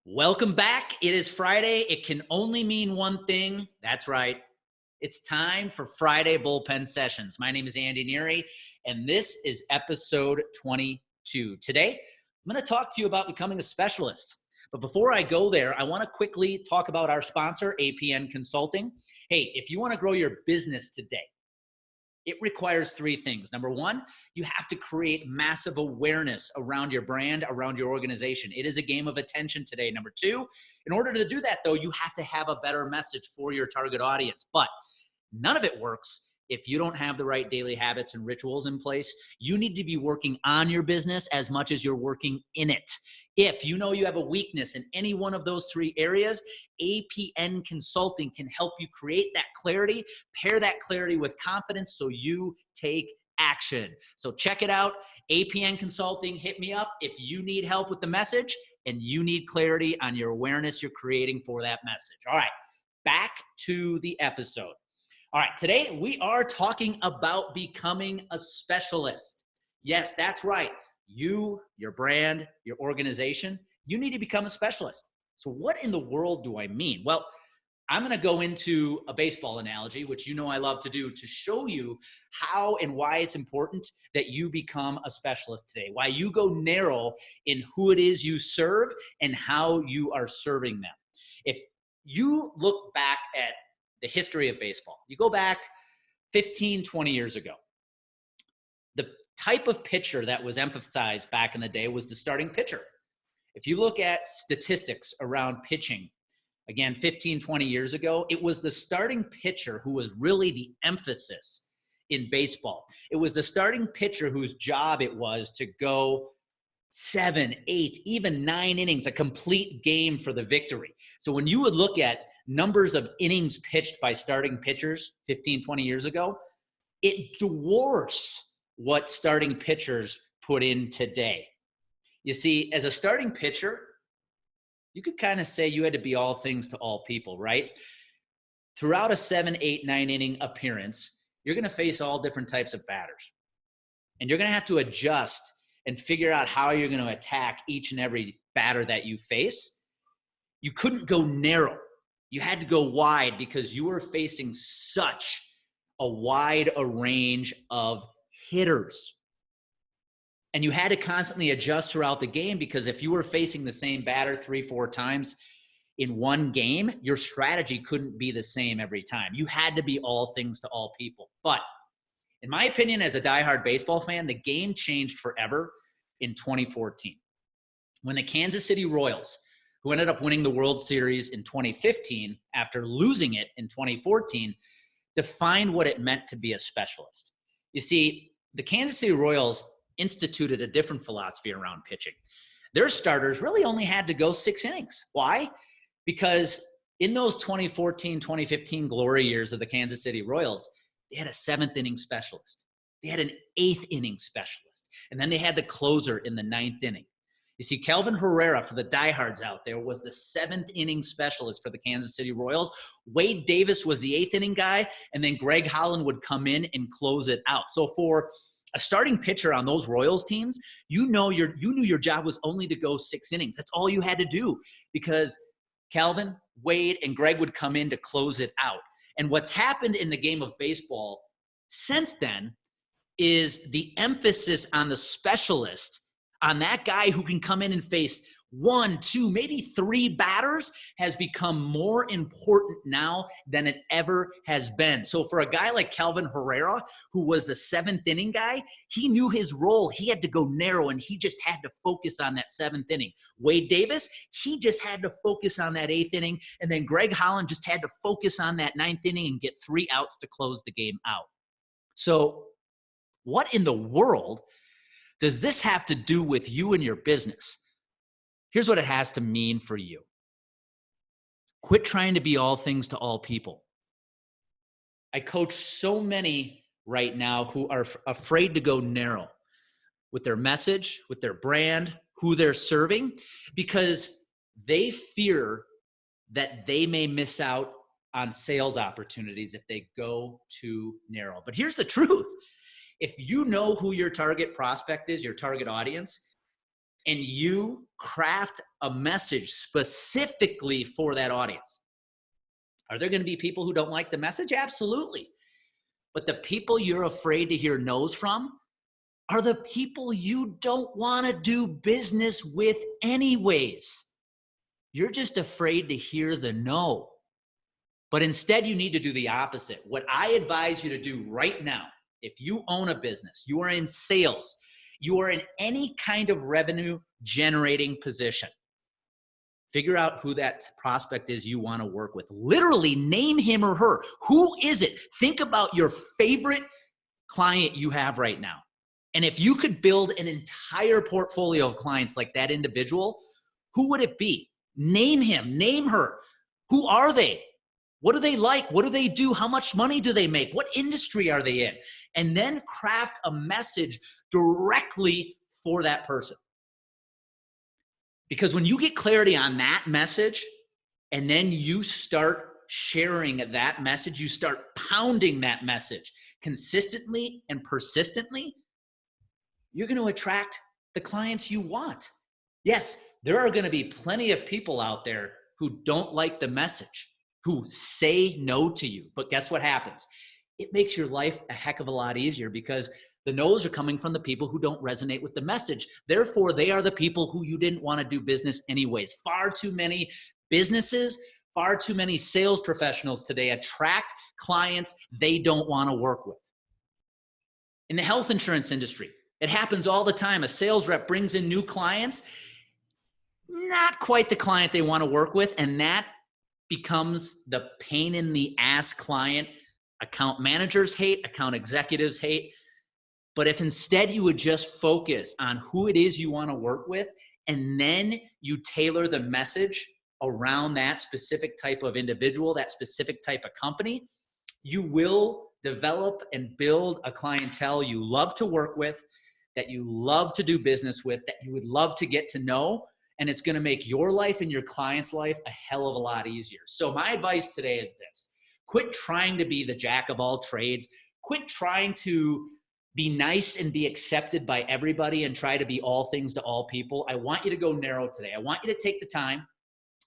Welcome back. It is Friday. It can only mean one thing. That's right. It's time for Friday Bullpen Sessions. My name is Andy Neary, and this is episode 22. Today, I'm going to talk to you about becoming a specialist. But before I go there, I want to quickly talk about our sponsor, APN Consulting. Hey, if you want to grow your business today, it requires three things. Number one, you have to create massive awareness around your brand, around your organization. It is a game of attention today. Number two, in order to do that, though, you have to have a better message for your target audience. But none of it works if you don't have the right daily habits and rituals in place. You need to be working on your business as much as you're working in it. If you know you have a weakness in any one of those three areas, APN Consulting can help you create that clarity, pair that clarity with confidence so you take action. So check it out, APN Consulting. Hit me up if you need help with the message and you need clarity on your awareness you're creating for that message. All right, back to the episode. All right, today we are talking about becoming a specialist. Yes, that's right. You, your brand, your organization, you need to become a specialist. So what in the world do I mean? Well, I'm going to go into a baseball analogy, which you know I love to do, to show you how and why it's important that you become a specialist today, why you go narrow in who it is you serve and how you are serving them. If you look back at the history of baseball, you go back 15, 20 years ago, the type of pitcher that was emphasized back in the day was the starting pitcher. If you look at statistics around pitching, again, 15, 20 years ago, it was the starting pitcher who was really the emphasis in baseball. It was the starting pitcher whose job it was to go 7, 8, even 9 innings, a complete game for the victory. So when you would look at numbers of innings pitched by starting pitchers 15, 20 years ago, it dwarfs what starting pitchers put in today. You see, as a starting pitcher, you could kind of say you had to be all things to all people, right? Throughout a 7, 8, 9 inning appearance, you're going to face all different types of batters. And you're going to have to adjust and figure out how you're going to attack each and every batter that you face. You couldn't go narrow. You had to go wide because you were facing such a wide range of hitters. And you had to constantly adjust throughout the game because if you were facing the same batter 3, 4 times in one game, your strategy couldn't be the same every time. You had to be all things to all people. But in my opinion, as a diehard baseball fan, the game changed forever in 2014 when the Kansas City Royals, who ended up winning the World Series in 2015 after losing it in 2014, defined what it meant to be a specialist. You see, the Kansas City Royals instituted a different philosophy around pitching. Their starters really only had to go 6 innings. Why? Because in those 2014, 2015 glory years of the Kansas City Royals, they had a 7th inning specialist. They had an 8th inning specialist. And then they had the closer in the 9th inning. You see, Kelvin Herrera, for the diehards out there, was the 7th inning specialist for the Kansas City Royals. Wade Davis was the 8th inning guy, and then Greg Holland would come in and close it out. So for a starting pitcher on those Royals teams, you knew your job was only to go 6 innings. That's all you had to do because Calvin, Wade, and Greg would come in to close it out. And what's happened in the game of baseball since then is the emphasis on the specialist, on that guy who can come in and face 1, 2, maybe 3 batters has become more important now than it ever has been. So for a guy like Kelvin Herrera, who was the 7th inning guy, he knew his role. He had to go narrow, and he just had to focus on that 7th inning. Wade Davis, he just had to focus on that 8th inning, and then Greg Holland just had to focus on that 9th inning and get 3 outs to close the game out. So what in the world does this have to do with you and your business? Here's what it has to mean for you. Quit trying to be all things to all people. I coach so many right now who are afraid to go narrow with their message, with their brand, who they're serving, because they fear that they may miss out on sales opportunities if they go too narrow. But here's the truth. If you know who your target prospect is, your target audience, and you craft a message specifically for that audience. Are there going to be people who don't like the message? Absolutely. But the people you're afraid to hear no's from are the people you don't want to do business with anyways. You're just afraid to hear the no. But instead, you need to do the opposite. What I advise you to do right now, if you own a business, you are in sales, you are in any kind of revenue generating position, figure out who that prospect is you want to work with. Literally name him or her. Who is it? Think about your favorite client you have right now. And if you could build an entire portfolio of clients like that individual, who would it be? Name him, name her. Who are they? What do they like? What do they do? How much money do they make? What industry are they in? And then craft a message directly for that person. Because when you get clarity on that message, and then you start sharing that message, you start pounding that message consistently and persistently, you're going to attract the clients you want. Yes, there are going to be plenty of people out there who don't like the message, who say no to you. But guess what happens? It makes your life a heck of a lot easier because the no's are coming from the people who don't resonate with the message. Therefore, they are the people who you didn't want to do business anyways. Far too many businesses, far too many sales professionals today attract clients they don't want to work with. In the health insurance industry, it happens all the time. A sales rep brings in new clients, not quite the client they want to work with, and that becomes the pain in the ass client. Account managers hate, account executives hate. But if instead you would just focus on who it is you want to work with, and then you tailor the message around that specific type of individual, that specific type of company, you will develop and build a clientele you love to work with, that you love to do business with, that you would love to get to know. And it's going to make your life and your client's life a hell of a lot easier. So my advice today is this: quit trying to be the jack of all trades. Quit trying to be nice and be accepted by everybody and try to be all things to all people. I want you to go narrow today. I want you to take the time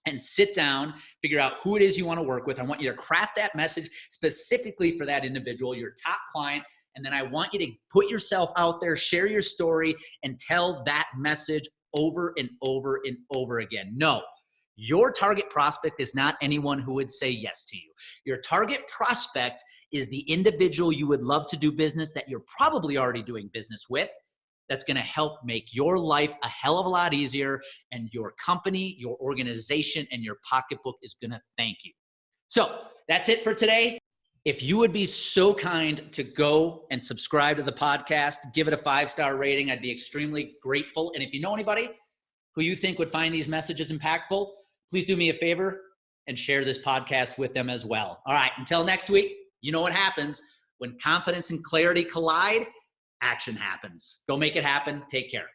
and sit down, figure out who it is you want to work with. I want you to craft that message specifically for that individual, your top client. And then I want you to put yourself out there, share your story, and tell that message over and over and over again. No, your target prospect is not anyone who would say yes to you. Your target prospect is the individual you would love to do business that you're probably already doing business with. That's going to help make your life a hell of a lot easier, and your company, your organization, and your pocketbook is going to thank you. So that's it for today. If you would be so kind to go and subscribe to the podcast, give it a 5-star rating, I'd be extremely grateful. And if you know anybody who you think would find these messages impactful, please do me a favor and share this podcast with them as well. All right, until next week, you know what happens. When confidence and clarity collide, action happens. Go make it happen. Take care.